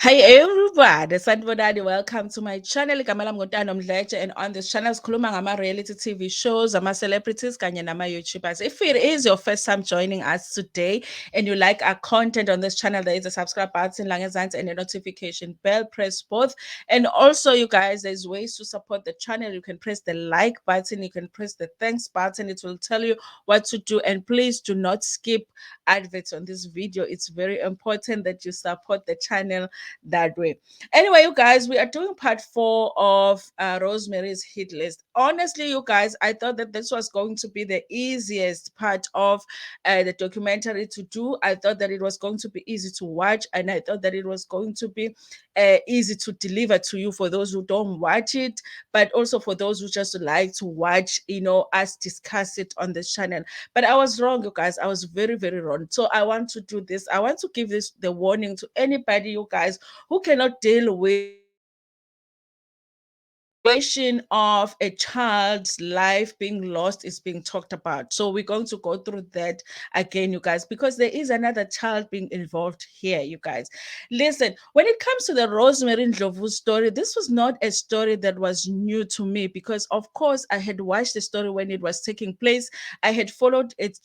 Hi everybody, Sanibonani. Welcome to my channel. Igama lami Ntando Mdletshe, and on this channel sikhuluma ngama-reality TV shows, ama-celebrities kanye nama-YouTubers. If it is your first time joining us today and you like our content on this channel, there is a subscribe button la ngezansi and a notification bell. Press both. And also, you guys, there's ways to support the channel. You can press the like button, you can press the thanks button. It will tell you what to do. And please do not skip adverts on this video. It's very important that you support the channel that way. Anyway, you guys, we are doing part 4 of Rosemary's hit list. Honestly, you guys, I thought that this was going to be the easiest part of the documentary to do. I thought that it was going to be easy to watch, and I thought that it was going to be easy to deliver to you for those who don't watch it, but also for those who just like to watch, us discuss it on this channel. But I was wrong, you guys. I was very, very wrong. So I want to do this. I want to give this the warning to anybody, you guys, who cannot deal with situation of a child's life being lost is being talked about. So we're going to go through that again, you guys, because there is another child being involved here, you guys. Listen, when it comes to the Rosemary Ndlovu story, this was not a story that was new to me because, of course, I had watched the story when it was taking place. I had followed it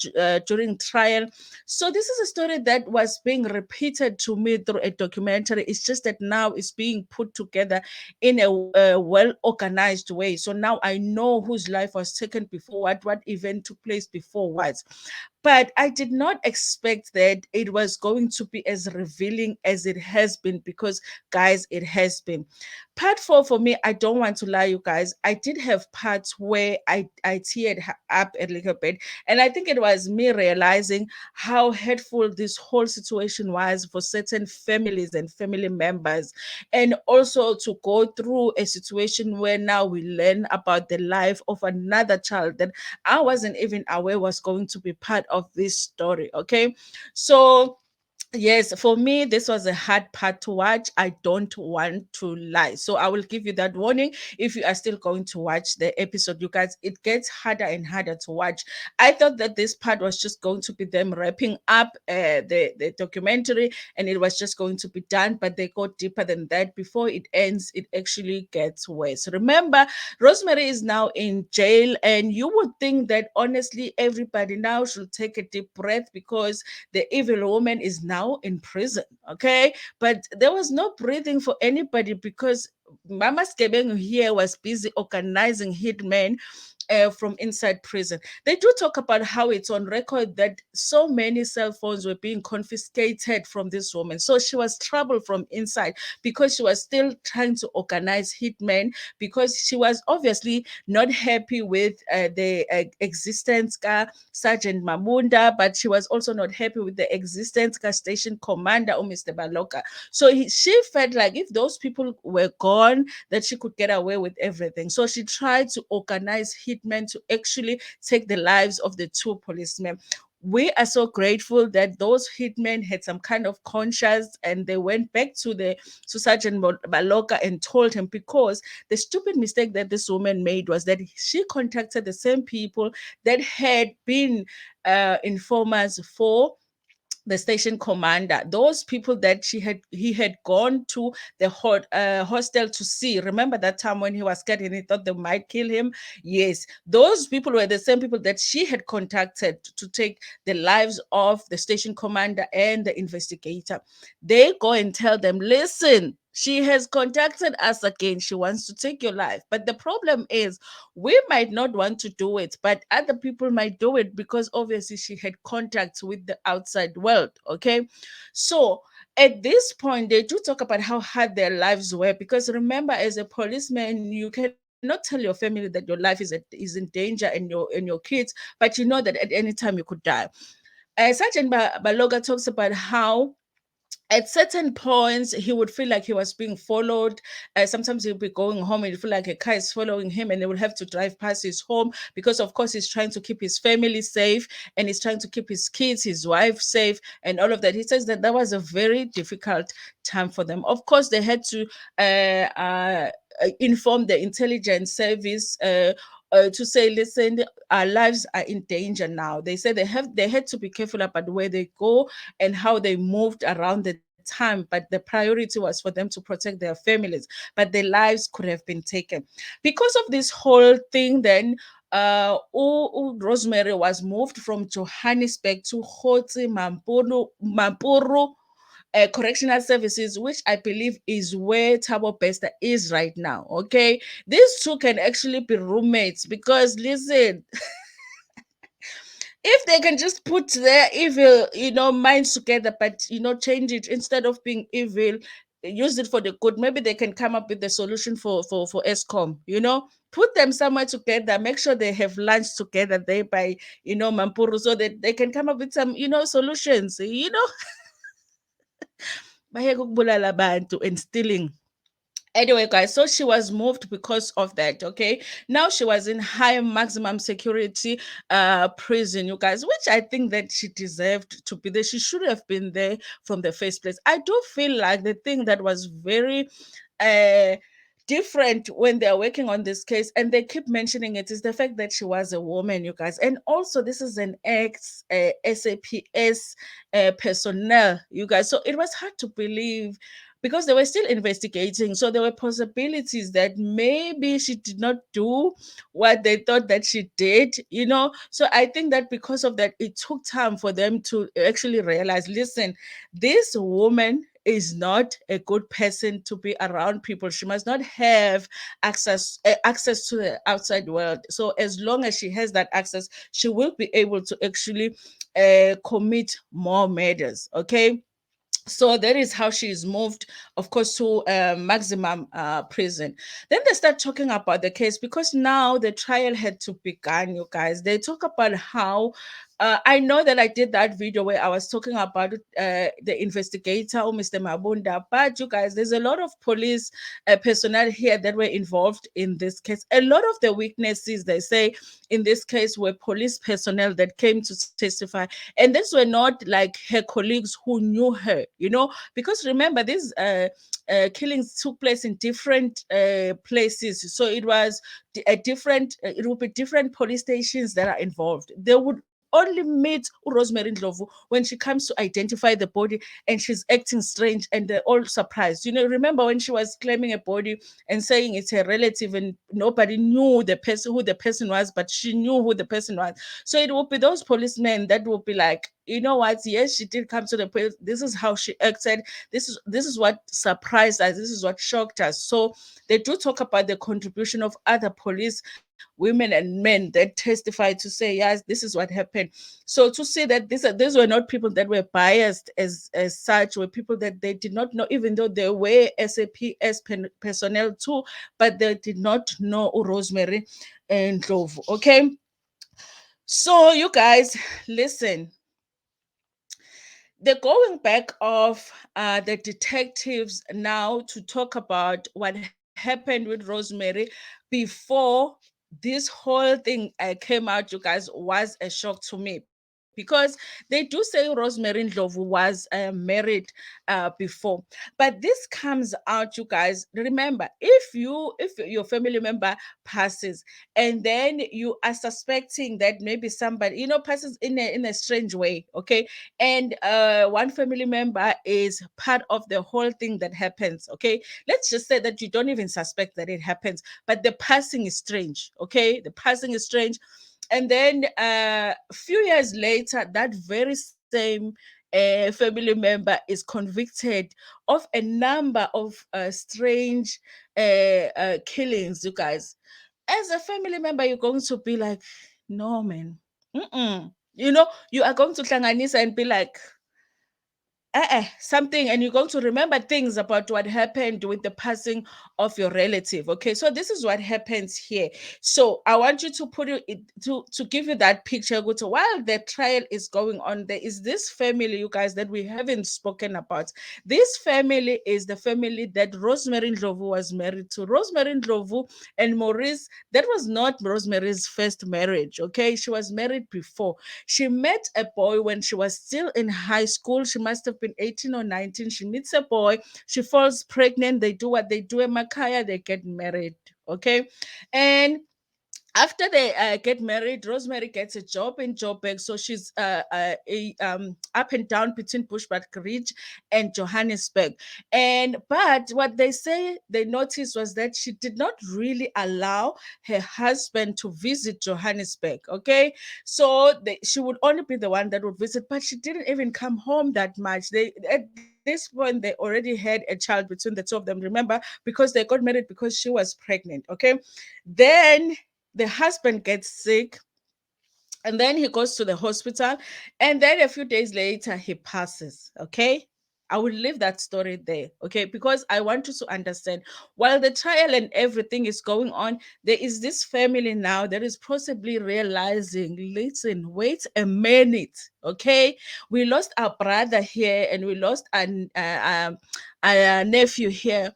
during trial. So this is a story that was being repeated to me through a documentary. It's just that now it's being put together in a well organized way. So now I know whose life was taken before what event took place before what. But I did not expect that it was going to be as revealing as it has been because, guys, it has been. Part 4 for me, I don't want to lie, you guys. I did have parts where I teared up a little bit. And I think it was me realizing how hurtful this whole situation was for certain families and family members. And also to go through a situation where now we learn about the life of another child that I wasn't even aware was going to be part of this story. Okay. So yes, for me, this was a hard part to watch. I don't want to lie. So I will give you that warning if you are still going to watch the episode. You guys, it gets harder and harder to watch. I thought that this part was just going to be them wrapping up the documentary and it was just going to be done, but they go deeper than that. Before it ends, it actually gets worse. Remember, Rosemary is now in jail, and you would think that honestly, everybody now should take a deep breath because the evil woman is now in prison. Okay. But there was no breathing for anybody because Mama Skebeng here was busy organizing hitmen from inside prison. They do talk about how it's on record that so many cell phones were being confiscated from this woman. So she was troubled from inside because she was still trying to organize hitmen because she was obviously not happy with the existence of Sergeant Mamunda, but she was also not happy with the existence of station commander, Mr. Baloka. So she felt like if those people were gone, that she could get away with everything. So she tried to organize hitmen to actually take the lives of the two policemen. We are so grateful that those hitmen had some kind of conscience and they went back to Sergeant Baloka and told him, because the stupid mistake that this woman made was that she contacted the same people that had been informers for the station commander, those people that he had gone to the hostel to see. Remember that time when he was scared and he thought they might kill him? Yes, those people were the same people that she had contacted to take the lives of the station commander and the investigator. They go and tell them, listen, she has contacted us again. She wants to take your life. But the problem is, we might not want to do it, but other people might do it because obviously she had contacts with the outside world. Okay. So at this point, they do talk about how hard their lives were because remember, as a policeman, you cannot tell your family that your life is in danger and your kids, but you know that at any time you could die. Sergeant Baloga talks about how at certain points he would feel like he was being followed. Sometimes he'll be going home and he'd feel like a car is following him and they would have to drive past his home because of course he's trying to keep his family safe and he's trying to keep his kids, his wife safe, and all of that. He says that that was a very difficult time for them. Of course they had to inform the intelligence service to say, listen, our lives are in danger now. They said they had to be careful about where they go and how they moved around the time, but the priority was for them to protect their families, but their lives could have been taken. Because of this whole thing, then Rosemary was moved from Johannesburg to Kgotsi Mampuru Correctional Services, which I believe is where Thabo Bester is right now. Okay, these two can actually be roommates because listen, if they can just put their evil, minds together, but change it instead of being evil, use it for the good. Maybe they can come up with the solution for ESCOM. Put them somewhere together. Make sure they have lunch together there by Mampuru, so that they can come up with some solutions. Bayeke ukubulala abantu and stealing. Anyway, guys, so she was moved because of that. Okay, now she was in high maximum security prison, you guys, which I think that she deserved to be there. She should have been there from the first place. I do feel like the thing that was very uh different when they're working on this case, and they keep mentioning it, is the fact that she was a woman, you guys. And also, this is an ex SAPS personnel, you guys, so it was hard to believe because they were still investigating. So there were possibilities that maybe she did not do what they thought that she did. So I think that because of that, it took time for them to actually realize, listen, this woman is not a good person to be around people. She must not have access to the outside world. So as long as she has that access, she will be able to actually commit more murders. Okay, so that is how she is moved, of course, to maximum prison. Then they start talking about the case because now the trial had to begin, you guys. They talk about how I know that I did that video where I was talking about the investigator, Mr. Mabunda, but you guys, there's a lot of police personnel here that were involved in this case. A lot of the witnesses, they say, in this case were police personnel that came to testify, and these were not like her colleagues who knew her, because remember, these killings took place in different places. So it was it would be different police stations that are involved. They would only meet Rosemary Ndlovu when she comes to identify the body and she's acting strange, and they're all surprised. Remember when she was claiming a body and saying it's her relative, and nobody knew who the person was, but she knew who the person was. So it will be those policemen that will be like, you know what? Yes, she did come to the place. This is how she acted. This is what surprised us. This is what shocked us. So they do talk about the contribution of other police women and men that testify to say, yes, this is what happened. So to say that these were not people that were biased as such, were people that they did not know, even though they were SAPS personnel too, but they did not know Rosemary and Ndlovu. Okay. So, you guys, listen, the going back of the detectives now to talk about what happened with Rosemary before this whole thing came out, you guys, was a shock to me, because they do say Rosemary Ndlovu was married before. But this comes out, you guys. Remember, if your family member passes, and then you are suspecting that maybe somebody passes in a strange way, okay, and one family member is part of the whole thing that happens, okay, let's just say that you don't even suspect that it happens, but the passing is strange, okay, the passing is strange. And then a few years later, that very same family member is convicted of a number of strange killings, you guys. As a family member, you're going to be like, no, man. Mm-mm. You are going to Tlanganisa and be like, something, and you're going to remember things about what happened with the passing of your relative. Okay, so this is what happens here. So I want you to put it to give you that picture. Go to, while the trial is going on, there is this family, you guys, that we haven't spoken about. This family is the family that Rosemary Ndlovu was married to. Rosemary Ndlovu and Maurice, that was not Rosemary's first marriage. Okay, she was married before. She met a boy when she was still in high school. She must have been 18 or 19. She meets a boy. She falls pregnant. They do what they do in Makaya. They get married. Okay. And After they get married, Rosemary gets a job in Joburg, so she's up and down between Bushbuck Ridge and Johannesburg. And but what they say they noticed was that she did not really allow her husband to visit Johannesburg. Okay, so she would only be the one that would visit, but she didn't even come home that much. They at this point they already had a child between the two of them. Remember, because they got married because she was pregnant. Okay, then the husband gets sick, and then he goes to the hospital, and then a few days later he passes. Okay, I will leave that story there, okay, because I want you to understand, while the trial and everything is going on, there is this family now that is possibly realizing, listen, wait a minute, okay, we lost our brother here and we lost our nephew here,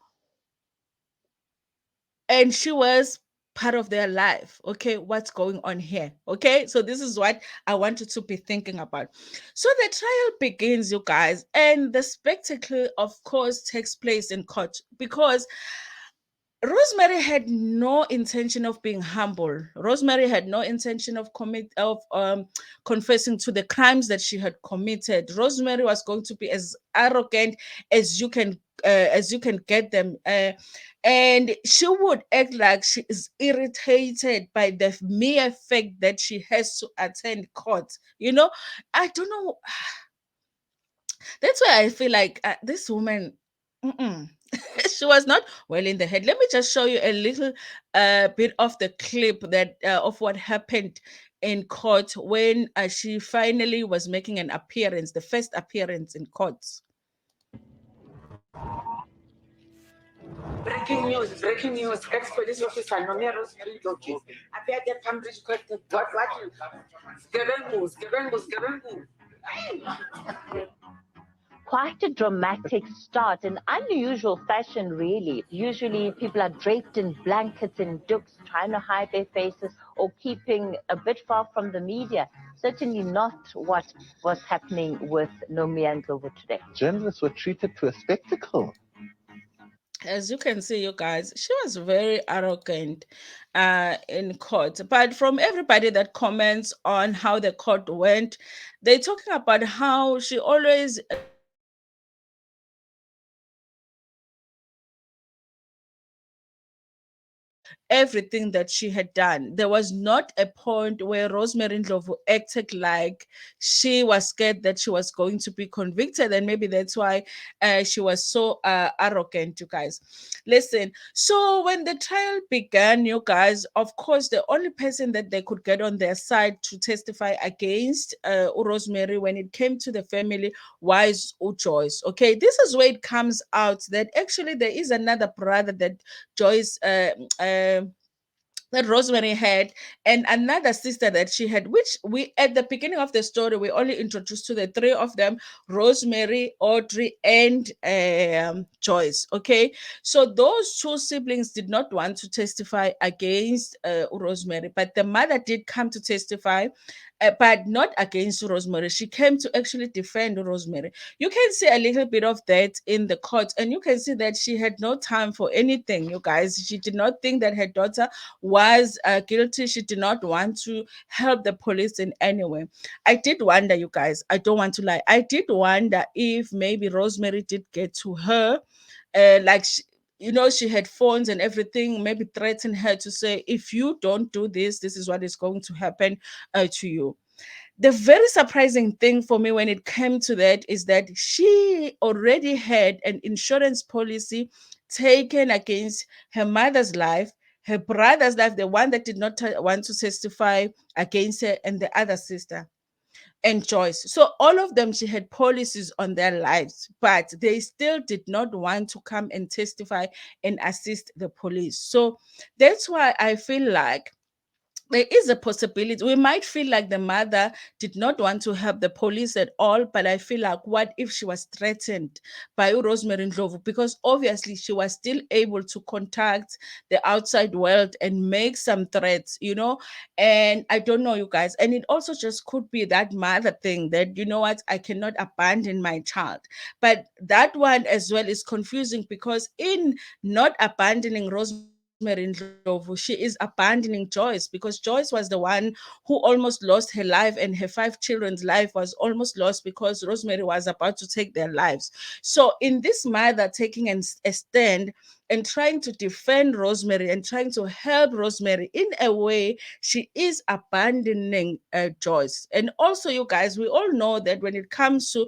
and she was part of their life. Okay, what's going on here? Okay, so this is what I want you to be thinking about. So the trial begins, you guys, and the spectacle, of course, takes place in court because Rosemary had no intention of being humble. Rosemary had no intention of confessing to the crimes that she had committed. Rosemary was going to be as arrogant as you can get them, and she would act like she is irritated by the mere fact that she has to attend court. You know, I don't know, that's why I feel like this woman, mm-mm, she was not well in the head. Let me just show you a little bit of the clip that of what happened in court when she finally was making an appearance, the first appearance in court. Breaking news, breaking news. Ex-police officer Nomia Rosemary Ndlovu appeared at Cambridge Court. What? Gebengu, Gebengu, Gebengu. Quite a dramatic start, an unusual fashion, really. Usually, people are draped in blankets and dukes, trying to hide their faces or keeping a bit far from the media. Certainly not what was happening with Nomia Ndlovu today. Journalists were treated to a spectacle. As you can see, you guys, she was very arrogant in court. But from everybody that comments on how the court went, they're talking about how she always defended everything that she had done. There was not a point where Rosemary Ndlovu acted like she was scared that she was going to be convicted, and maybe that's why she was so arrogant, you guys. Listen, so when the trial began, you guys, of course, the only person that they could get on their side to testify against Rosemary when it came to the family was Joyce. Okay, this is where it comes out that actually there is another brother that Joyce that Rosemary had, and another sister that she had, which we at the beginning of the story we only introduced to the three of them: Rosemary, Audrey, and Joyce. Okay, so those two siblings did not want to testify against Rosemary, but the mother did come to testify. But not against Rosemary. She came to actually defend Rosemary. You can see a little bit of that in the court, and you can see that she had no time for anything, you guys. She did not think that her daughter was guilty. She did not want to help the police in any way. I did wonder, you guys, I don't want to lie. I did wonder if maybe Rosemary did get to her, like she had phones and everything, maybe threaten her to say, if you don't do this, this is what is going to happen to you. The very surprising thing for me when it came to that is that she already had an insurance policy taken against her mother's life, her brother's life, the one that did not want to testify against her, and the other sister, and Joyce. So all of them, she had policies on their lives, but they still did not want to come and testify and assist the police. So that's why I feel like there is a possibility. We might feel like the mother did not want to help the police at all, but I feel like, what if she was threatened by Rosemary Ndlovu? Because obviously she was still able to contact the outside world and make some threats, And I don't know, you guys. And it also just could be that mother thing that, you know what, I cannot abandon my child. But that one as well is confusing because in not abandoning Rosemary Rosemary Ndlovu, she is abandoning Joyce because Joyce was the one who almost lost her life, and her five children's life was almost lost because Rosemary was about to take their lives. So, in this mother taking a stand and trying to defend Rosemary and trying to help Rosemary in a way, she is abandoning Joyce. And also, you guys, we all know that when it comes to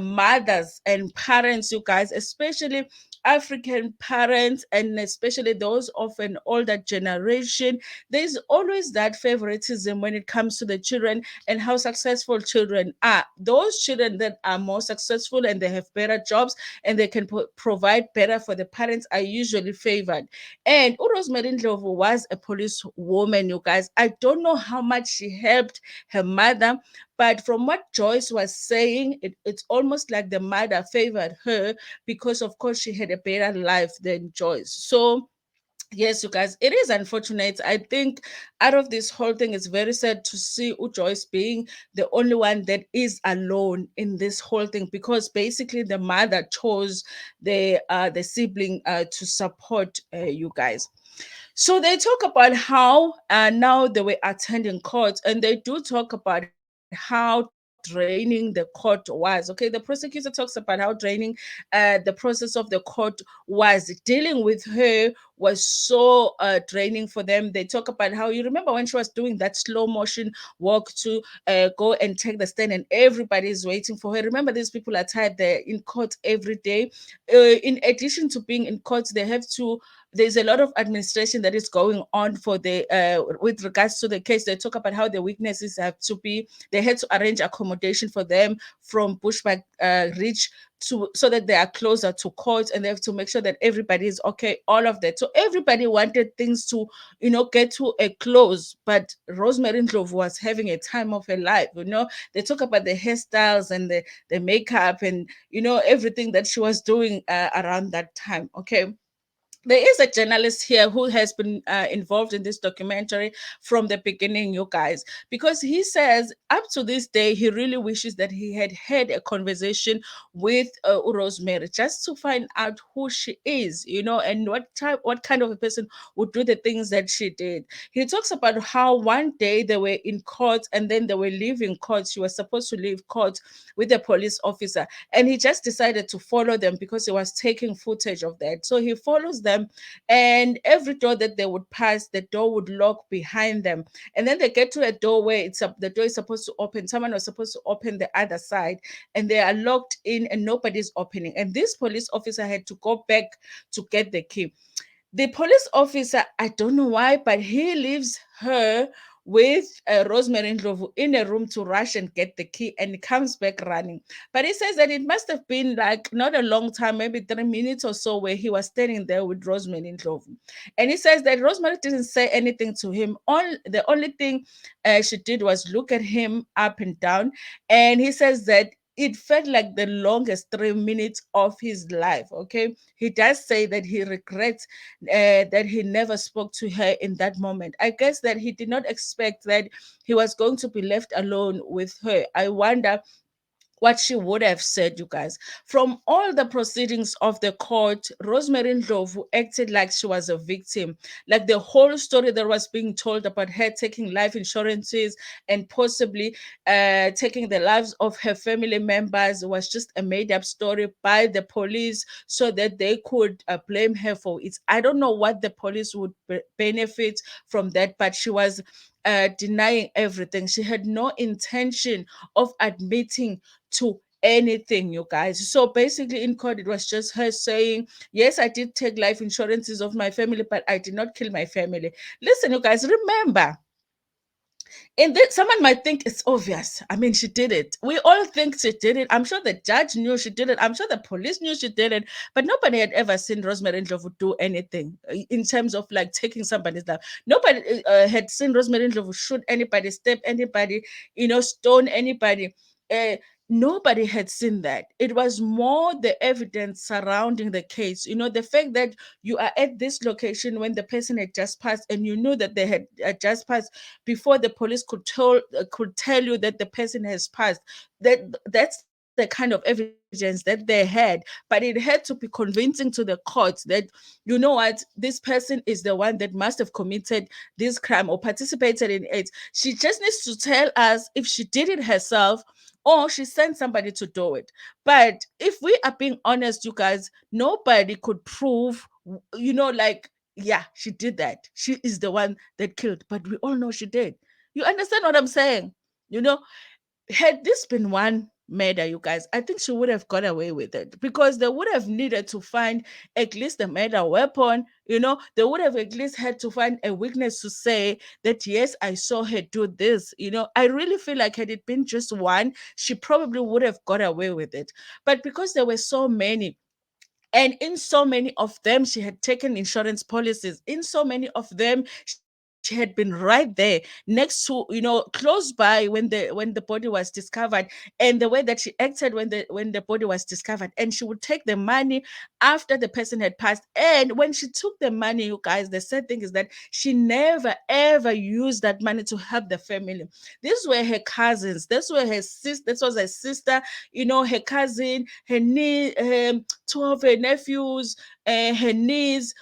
mothers and parents, you guys, especially African parents, and especially those of an older generation, there's always that favoritism when it comes to the children and how successful children are. Those children that are more successful and they have better jobs and they can provide better for the parents are usually favored. And Rosemary Ndlovu was a police woman, you guys. I don't know how much she helped her mother, but from what Joyce was saying, it's almost like the mother favored her because, of course, she had a better life than Joyce. So, yes, you guys, it is unfortunate. I think out of this whole thing, it's very sad to see Joyce being the only one that is alone in this whole thing because basically the mother chose the sibling to support you guys. So they talk about how now they were attending court, and they do talk about how draining the court was. Okay, the prosecutor talks about how draining the process of the court was. Dealing with her was so draining for them. They talk about how, you remember when she was doing that slow motion walk to go and take the stand, and everybody is waiting for her. Remember, these people are tired. They're in court every day. In addition to being in court, they have to there's a lot of administration that is going on for the with regards to the case. They talk about how the witnesses have to be, they had to arrange accommodation for them from Bushback Ridge to so that they are closer to court, and they have to make sure that everybody is okay, all of that. So everybody wanted things to, get to a close, but Rosemary Ndlovu was having a time of her life. They talk about the hairstyles and the makeup and everything that she was doing around that time. Okay, there is a journalist here who has been involved in this documentary from the beginning, you guys, because he says up to this day he really wishes that he had had a conversation with Rosemary just to find out who she is, and what kind of a person would do the things that she did. He talks about how one day they were in court and then they were leaving court. She was supposed to leave court with a police officer, and he just decided to follow them because he was taking footage of that. So he follows them, and every door that they would pass, the door would lock behind them. And then they get to a door where the door is supposed to open. Someone was supposed to open the other side, and they are locked in, and nobody's opening. And this police officer had to go back to get the key. The police officer, I don't know why, but he leaves her with Rosemary Ndlovu in a room to rush and get the key, and comes back running. But he says that it must have been like not a long time, maybe 3 minutes or so, where he was standing there with Rosemary Ndlovu. And he says that Rosemary didn't say anything to him. The only thing she did was look at him up and down. And he says that it felt like the longest 3 minutes of his life. Okay, he does say that he regrets that he never spoke to her in that moment. I guess that he did not expect that he was going to be left alone with her. I wonder what she would have said, you guys. From all the proceedings of the court, Rosemary Ndlovu acted like she was a victim. Like the whole story that was being told about her taking life insurances and possibly taking the lives of her family members was just a made up story by the police so that they could blame her for it. I don't know what the police would benefit from that, but she was denying everything. She had no intention of admitting to anything, you guys. So basically, in court, it was just her saying, yes, I did take life insurances of my family, but I did not kill my family. Listen, you guys, remember, and then someone might think it's obvious. I mean, she did it. We all think she did it. I'm sure the judge knew she did it. I'm sure the police knew she did it. But nobody had ever seen Rosemary Ndlovu do anything in terms of like taking somebody's life. Nobody had seen Rosemary Ndlovu shoot anybody, stab anybody, stone anybody. Uh, Nobody had seen that. It was more the evidence surrounding the case. The fact that you are at this location when the person had just passed, and you knew that they had just passed before the police could tell you that the person has passed. That's the the kind of evidence that they had, but it had to be convincing to the courts that, you know what, this person is the one that must have committed this crime or participated in it. She just needs to tell us if she did it herself or she sent somebody to do it. But if we are being honest, you guys, nobody could prove, like, yeah, she did that. She is the one that killed, but we all know she did. You understand what I'm saying? You know, had this been one murder, you guys, I think she would have got away with it because they would have needed to find at least a murder weapon. They would have at least had to find a witness to say that, yes, I saw her do this. I really feel like had it been just one, she probably would have got away with it. But because there were so many, and in so many of them, she had taken insurance policies. In so many of them, she had been right there next to, close by when the body was discovered, and the way that she acted when the body was discovered. And she would take the money after the person had passed. And when she took the money, you guys, the sad thing is that she never ever used that money to help the family. These were her cousins. This were her sister. This was her sister. Her cousin, her niece, two of her nephews, her niece,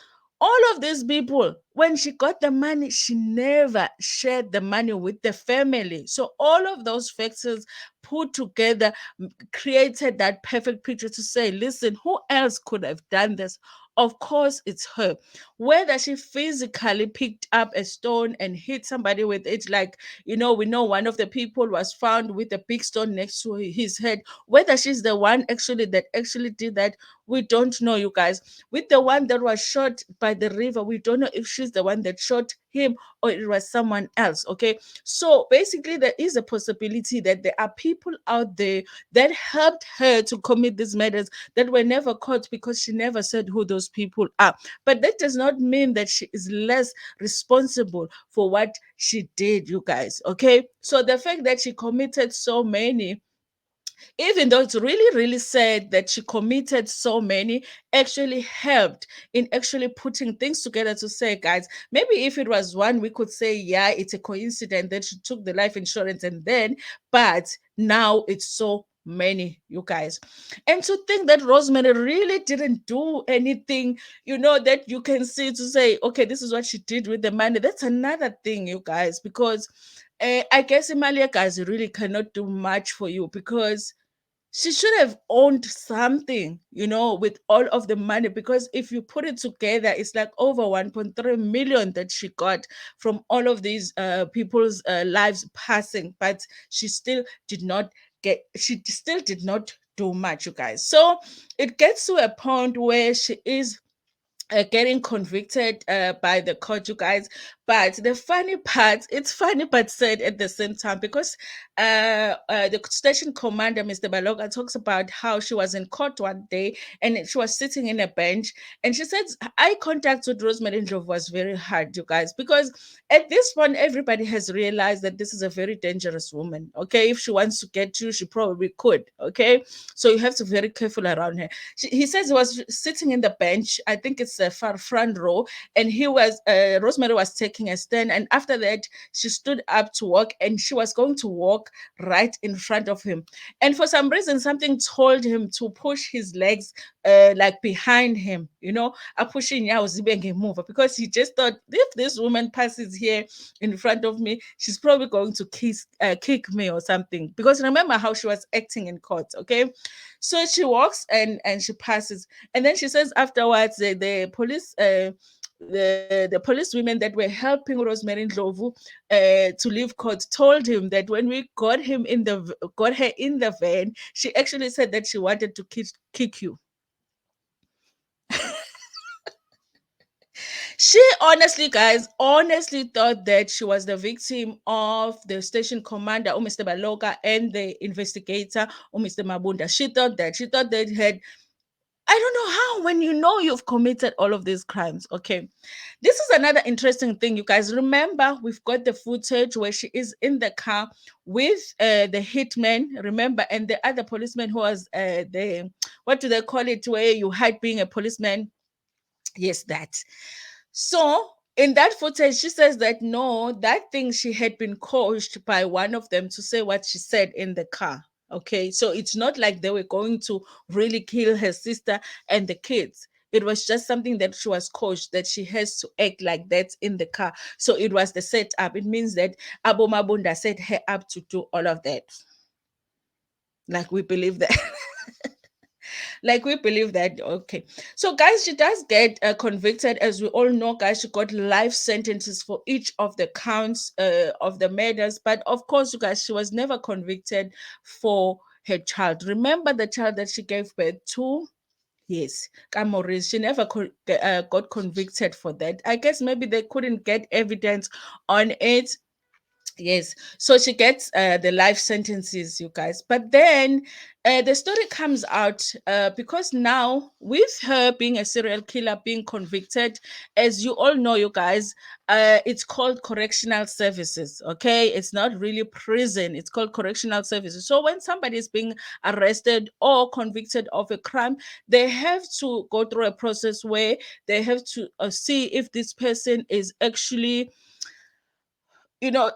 all of these people. When she got the money, she never shared the money with the family. So all of those factors put together created that perfect picture to say, listen, who else could have done this? Of course, it's her. Whether she physically picked up a stone and hit somebody with it, like, we know one of the people was found with a big stone next to his head. Whether she's the one that actually did that, we don't know, you guys. With the one that was shot by the river, we don't know if she's the one that shot him or it was someone else. Okay. So basically, there is a possibility that there are people out there that helped her to commit these murders that were never caught because she never said who those people are. But that does not mean that she is less responsible for what she did, you guys. Okay. So the fact that she committed so many, even though it's really, really sad that she committed so many, actually helped in actually putting things together to say, guys, maybe if it was one, we could say, yeah, it's a coincidence that she took the life insurance and then, but now it's so many, you guys. And to think that Rosemary really didn't do anything, that you can see to say, okay, this is what she did with the money. That's another thing, you guys, because I guess Imalia guys really cannot do much for you because she should have owned something, with all of the money, because if you put it together, it's like over 1.3 million that she got from all of these people's lives passing. But she still did not do much, you guys. So it gets to a point where she is getting convicted by the court, you guys. But the funny part, it's funny but sad at the same time, because the station commander, Mr. Baloga, talks about how she was in court one day and she was sitting in a bench, and she said eye contact with Rosemary Ndlovu was very hard, you guys, because at this point everybody has realized that this is a very dangerous woman. Okay, if she wants to get you, she probably could. Okay, so you have to be very careful around her. He says he was sitting in the bench. I think it's a far front row, and Rosemary was taking a stand, and after that, she stood up to walk, and she was going to walk right in front of him. And for some reason, something told him to push his legs like behind him, a pushing move, because he just thought, if this woman passes here in front of me, she's probably going to kick me or something. Because remember how she was acting in court, okay? So she walks and she passes, and then she says afterwards the police. The police women that were helping Rosemary Ndlovu to leave court told him that when we got her in the van, she actually said that she wanted to kick you. She honestly, guys, honestly thought that she was the victim of the station commander, Mr. Baloga, and the investigator, Mr. Mabunda. She thought that. She thought they had, I don't know how, when you've committed all of these crimes. Okay. This is another interesting thing, you guys. Remember, we've got the footage where she is in the car with the hitman, remember, and the other policeman who was what do they call it, where you hide being a policeman? Yes, that. So in that footage, she says that no, that thing, she had been coached by one of them to say what she said in the car. Okay, so it's not like they were going to really kill her sister and the kids. It was just something that she was coached that she has to act like that in the car. So it was the setup. It means that Abo Mabunda set her up to do all of that. Like we believe that. Like we believe that. Okay, so guys, she does get convicted. As we all know, guys, she got life sentences for each of the counts of the murders, but of course, you guys, she was never convicted for her child. Remember the child that she gave birth to? Yes, Maurice. She never got convicted for that. I guess maybe they couldn't get evidence on it. Yes, so she gets the life sentences, you guys. But then the story comes out because now, with her being a serial killer, being convicted, as you all know, you guys, it's called correctional services. Okay, it's not really prison, it's called correctional services. So when somebody is being arrested or convicted of a crime, they have to go through a process where they have to see if this person is actually,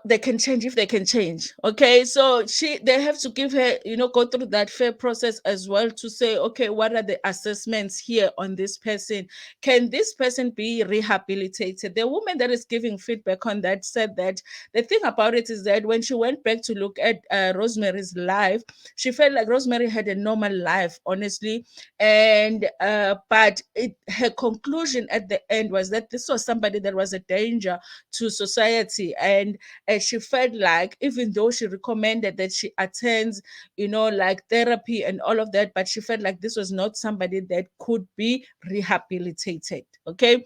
they can change if they can change. Okay, so they have to give her, go through that fair process as well, to say, okay, what are the assessments here on this person? Can this person be rehabilitated? The woman that is giving feedback on that said that the thing about it is that when she went back to look at Rosemary's life, she felt like Rosemary had a normal life, honestly. And but her conclusion at the end was that this was somebody that was a danger to society. And she felt like, even though she recommended that she attends, like therapy and all of that, but she felt like this was not somebody that could be rehabilitated. Okay,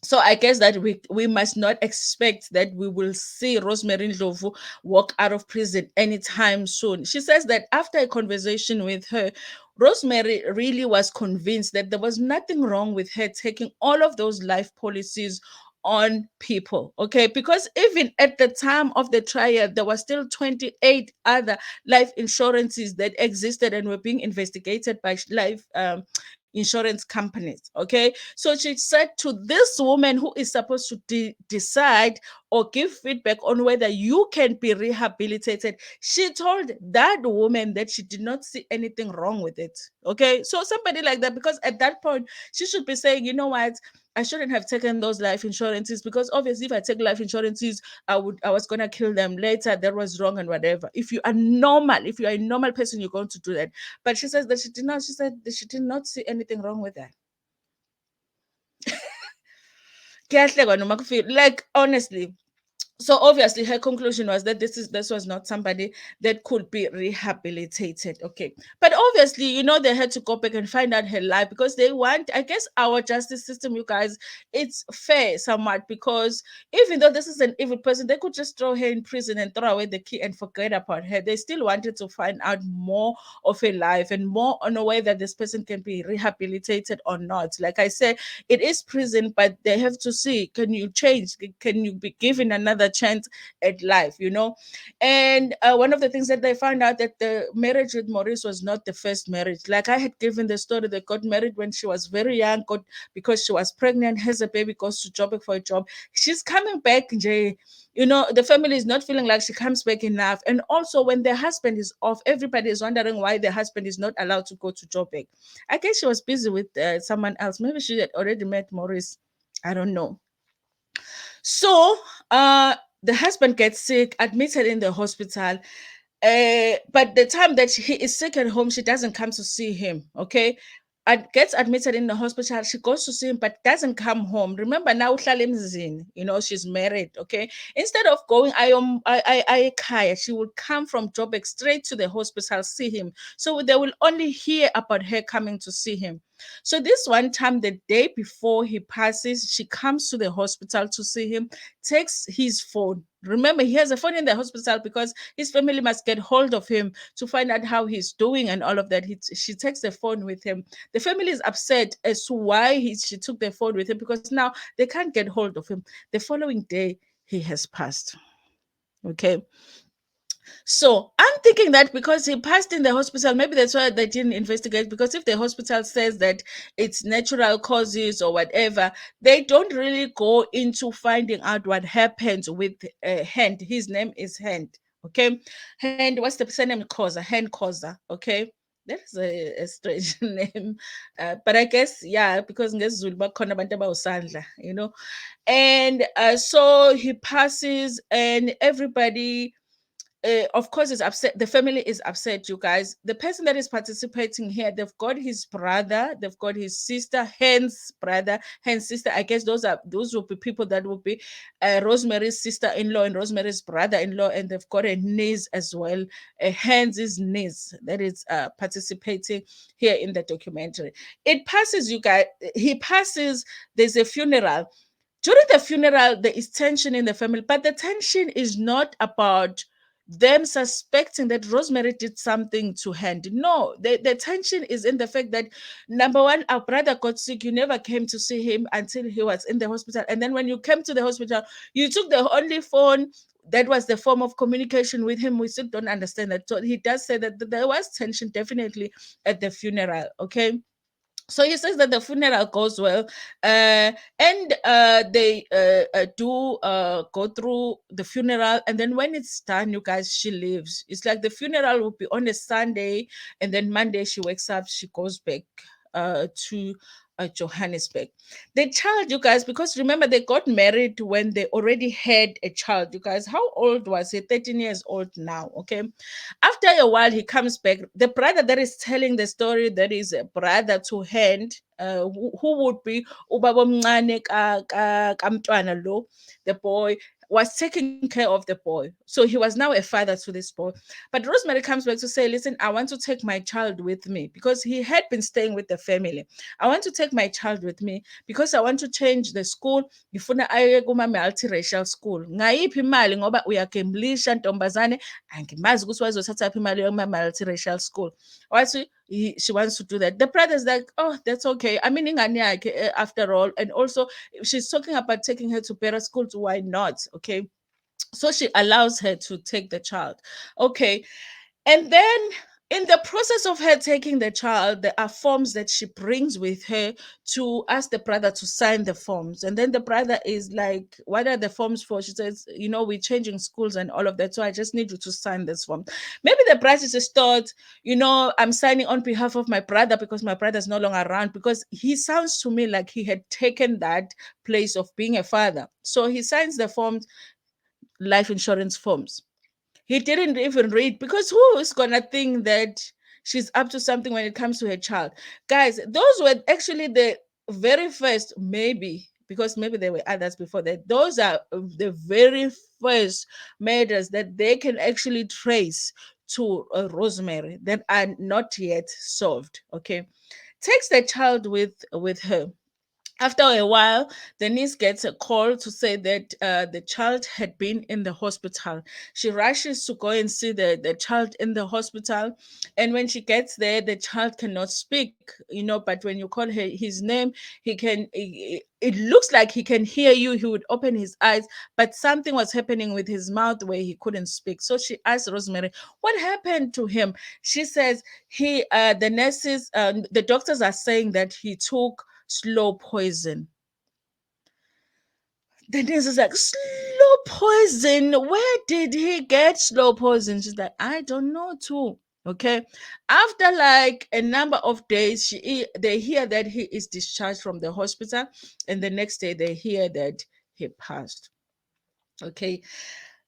so I guess that we must not expect that we will see Rosemary Ndlovu walk out of prison anytime soon. She says that after a conversation with her, Rosemary really was convinced that there was nothing wrong with her taking all of those life policies on people. Okay, because even at the time of the trial, there were still 28 other life insurances that existed and were being investigated by life insurance companies. Okay, so she said to this woman who is supposed to decide or give feedback on whether you can be rehabilitated, she told that woman that she did not see anything wrong with it. Okay, so somebody like that, because at that point she should be saying, you know what, I shouldn't have taken those life insurances, because obviously if I take life insurances, I was gonna kill them later. That was wrong and whatever. If you are normal, if you are a normal person, you're going to do that. But she says that she did not. She said that she did not see anything wrong with that. Like, honestly, so obviously her conclusion was that this was not somebody that could be rehabilitated. Okay, but obviously, they had to go back and find out her life, because they want, I guess, our justice system, you guys, it's fair somewhat, because even though this is an evil person, they could just throw her in prison and throw away the key and forget about her. They still wanted to find out more of her life and more on a way that this person can be rehabilitated or not. Like I said, it is prison, but they have to see, can you change? Can you be given another chance at life? And one of the things that they found out, that the marriage with Maurice was not the first marriage. Like I had given the story, they got married when she was very young, got because she was pregnant, has a baby, goes to job for a job. She's coming back, Jay. The family is not feeling like she comes back enough. And also, when the husband is off, everybody is wondering why the husband is not allowed to go to Joburg. I guess she was busy with someone else. Maybe she had already met Maurice. I don't know. So, the husband gets sick, admitted in the hospital. But the time that he is sick at home, she doesn't come to see him. Okay, gets admitted in the hospital. She goes to see him, but doesn't come home. Remember now, she's married. Okay, instead of going, Kaya, she would come from Joburg straight to the hospital, see him. So they will only hear about her coming to see him. So this one time, the day before he passes, she comes to the hospital to see him, takes his phone. Remember, he has a phone in the hospital because his family must get hold of him to find out how he's doing and all of that. She takes the phone with him. The family is upset as to why she took the phone with him, because now they can't get hold of him. The following day, he has passed. Okay. So I'm thinking that because he passed in the hospital, maybe that's why they didn't investigate. Because if the hospital says that it's natural causes or whatever, they don't really go into finding out what happened with Hand. His name is Hand. Okay. Hand, what's the surname? Koza, Hand Koza. Okay. That is a strange name. But I guess, yeah, because ngesiZulu bakhona abantu abawusandla, you know. And so he passes, and everybody, of course, is upset. The family is upset, you guys. The person that is participating here, they've got his brother, they've got his sister, hence brother, hence sister. I guess those will be people that will be Rosemary's sister-in-law and Rosemary's brother-in-law, and they've got a niece as well, hence his niece that is participating here in the documentary. It passes, you guys. He passes. There's a funeral. During the funeral, there is tension in the family, but the tension is not about them suspecting that Rosemary did something to Hand. No, the tension is in the fact that, number one, our brother got sick. You never came to see him until he was in the hospital. And then when you came to the hospital, you took the only phone that was the form of communication with him. We still don't understand that. So he does say that there was tension definitely at the funeral. Okay, so he says that the funeral goes well, and they do go through the funeral, and then when it's done, you guys, she leaves. It's like the funeral will be on a Sunday, and then Monday she wakes up, she goes back to Johannesburg. The child, you guys, because remember they got married when they already had a child. You guys, how old was he? 13 years old now. Okay, after a while, he comes back. The brother that is telling the story, that is a brother to Hand, who would be ubaba omncane kamntwana lo, the boy, was taking care of the boy. So he was now a father to this boy. But Rosemary comes back to say, listen, I want to take my child with me, because he had been staying with the family. I want to take my child with me because I want to change the school. Ngifuna aye kuma-multiracial school. Ngayiphi imali ngoba uyagemblisha ntombazane, angimazi ukuthi wazothathaphi imali yoma-multiracial school. Wathi she wants to do that. The brother's like, oh, that's okay. I mean, ingane yakhe, after all. And also, she's talking about taking her to better schools. Why not? Okay. So she allows her to take the child. Okay. And then in the process of her taking the child, there are forms that she brings with her to ask the brother to sign the forms. And then the brother is like, what are the forms for? She says, we're changing schools and all of that. So I just need you to sign this form. Maybe the brother just thought, I'm signing on behalf of my brother because my brother's no longer around, because he sounds to me like he had taken that place of being a father. So he signs the forms, life insurance forms. He didn't even read, because who is gonna think that she's up to something when it comes to her child? Guys, those were actually the very first, maybe because maybe there were others before that. Those are the very first murders that they can actually trace to Rosemary that are not yet solved. Okay, takes the child with her. After a while, the niece gets a call to say that the child had been in the hospital. She rushes to go and see the child in the hospital. And when she gets there, the child cannot speak, but when you call his name, it looks like he can hear you. He would open his eyes, but something was happening with his mouth where he couldn't speak. So she asked Rosemary, what happened to him? She says, the doctors are saying that he took slow poison. The nurse is like, slow poison? Where did he get slow poison? She's like, I don't know too. Okay. After like a number of days, they hear that he is discharged from the hospital, and the next day they hear that he passed. Okay.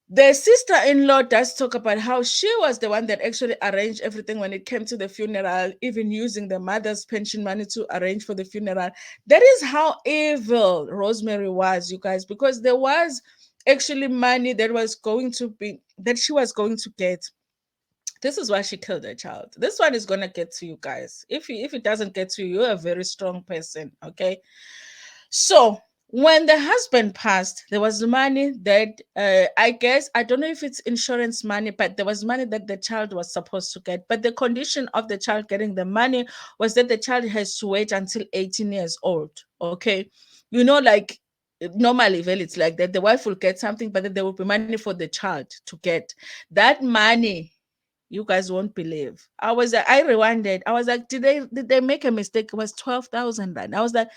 The sister-in-law does talk about how she was the one that actually arranged everything when it came to the funeral, even using the mother's pension money to arrange for the funeral. That is how evil Rosemary was, you guys, because there was actually money that she was going to get. This is why she killed her child. This one is gonna get to you guys. If it doesn't get to you, you're a very strong person. Okay. So when the husband passed, there was money that I guess, I don't know if it's insurance money, but there was money that the child was supposed to get. But the condition of the child getting the money was that the child has to wait until 18 years old. Okay. Like normally, well, it's like that. The wife will get something, but then there will be money for the child to get. That money, you guys won't believe. I rewinded. I was like, did they make a mistake? It was 12,000 rand. I was like,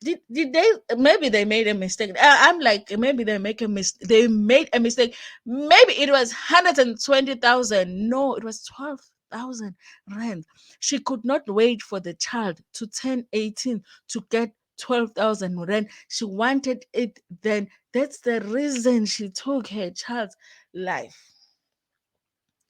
did they, maybe they made a mistake. I'm like, maybe they made a mistake. Maybe it was 120,000. No, it was 12,000 rand. She could not wait for the child to turn 18 to get 12,000 rand. She wanted it then. That's the reason she took her child's life.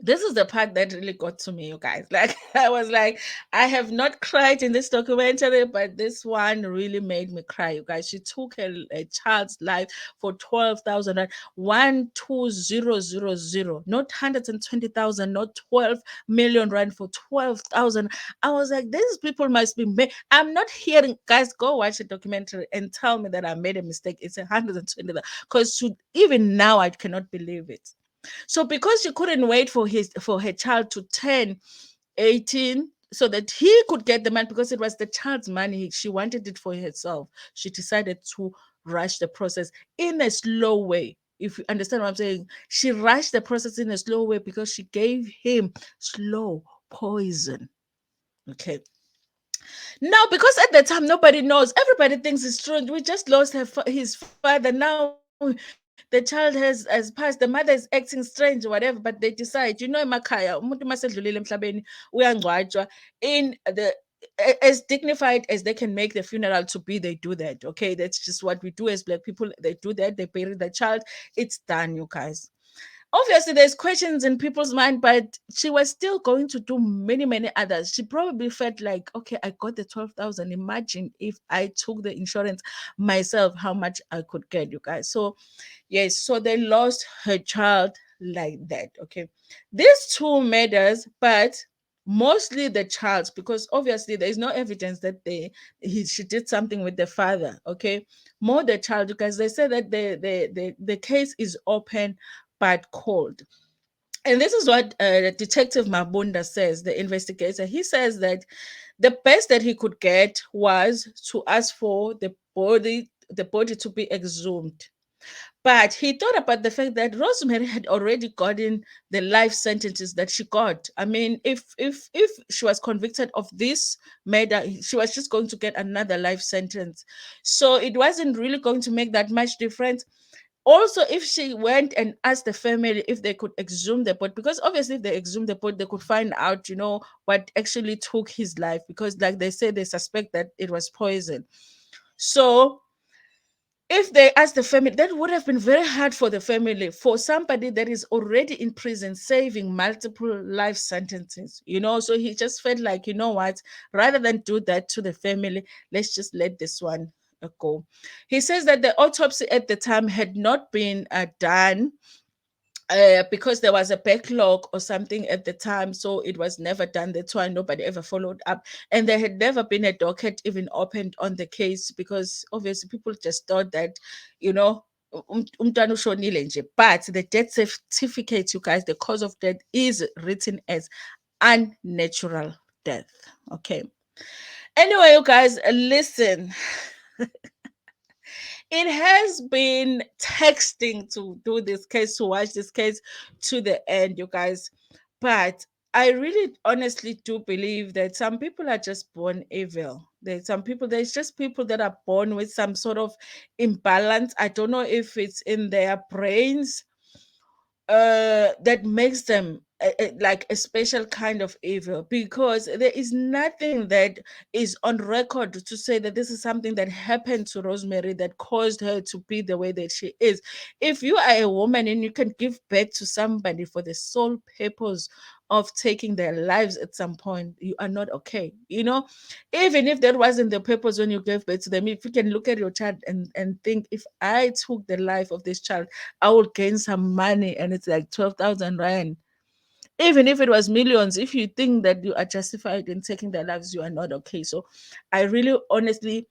This is the part that really got to me, you guys. Like, I was like, I have not cried in this documentary, but this one really made me cry, you guys. She took a child's life for 12,000 rand, 12000, not 120,000, not 12 million rand, for 12,000. I was like, these people must be made. I'm not hearing, guys, go watch the documentary and tell me that I made a mistake. It's 120, because even now I cannot believe it. So because she couldn't wait for her child to turn 18 so that he could get the money, because it was the child's money, she wanted it for herself. She decided to rush the process in a slow way. If you understand what I'm saying, she rushed the process in a slow way because she gave him slow poison. Okay. Now, because at the time nobody knows, everybody thinks it's true. We just lost his father. Now the child has passed. The mother is acting strange or whatever. But they decide, emakhaya, umuntu masedlulile emhlabeni uyangcwatshwa in the as dignified as they can make the funeral to be. They do that. Okay, that's just what we do as Black people. They do that. They bury the child. It's done, you guys. Obviously there's questions in people's mind, but she was still going to do many others. She probably felt like, okay, I got the 12,000. Imagine if I took the insurance myself, how much I could get, you guys. So yes, so they lost her child like that. Okay, these two murders, but mostly the child, because obviously there is no evidence that she did something with the father. Okay, more the child, because they said that the case is open but cold. And this is what Detective Mabunda says, the investigator. He says that the best that he could get was to ask for the body to be exhumed. But he thought about the fact that Rosemary had already gotten the life sentences that she got. I mean, if she was convicted of this murder, she was just going to get another life sentence. So it wasn't really going to make that much difference. Also, if she went and asked the family if they could exhume the body, because obviously if they exhume the body, they could find out, what actually took his life, because like they say, they suspect that it was poison. So if they asked the family, that would have been very hard for the family, for somebody that is already in prison saving multiple life sentences. So he just felt like, you know what, rather than do that to the family, let's just let this one go. He says that the autopsy at the time had not been done, because there was a backlog or something at the time, so it was never done. That's why nobody ever followed up, and there had never been a docket even opened on the case, because obviously people just thought that, umntwana ushonile nje. But the death certificate, you guys, the cause of death is written as unnatural death. Okay. Anyway, you guys, listen. It has been texting to do this case, to watch this case to the end, you guys. But I really honestly do believe that some people are just born evil. There's just people that are born with some sort of imbalance. I don't know if it's in their brains that makes them like a special kind of evil, because there is nothing that is on record to say that this is something that happened to Rosemary that caused her to be the way that she is. If you are a woman and you can give birth to somebody for the sole purpose of taking their lives at some point, you are not okay. Even if that wasn't the purpose when you gave birth to them, if you can look at your child and think, if I took the life of this child, I will gain some money, and it's like 12,000 rand. Even if it was millions, if you think that you are justified in taking their lives, you are not okay. So I really honestly,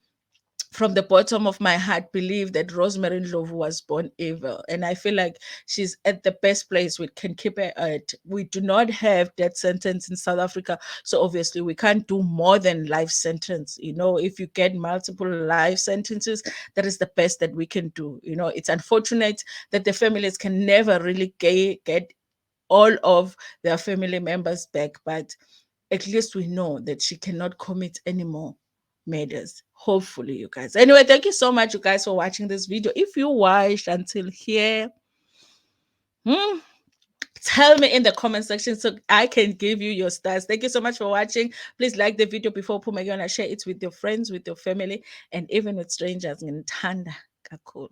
from the bottom of my heart, believe that Rosemary Ndlovu was born evil. And I feel like she's at the best place we can keep her at. We do not have death sentence in South Africa. So obviously we can't do more than life sentence. If you get multiple life sentences, that is the best that we can do. It's unfortunate that the families can never really get all of their family members back, but at least we know that she cannot commit any more matters. Hopefully, you guys. Anyway, thank you so much, you guys, for watching this video. If you watched until here, tell me in the comment section so I can give you your stars. Thank you so much for watching. Please like the video before Puma. Share it with your friends, with your family, and even with strangers. Ntanda kakhulu.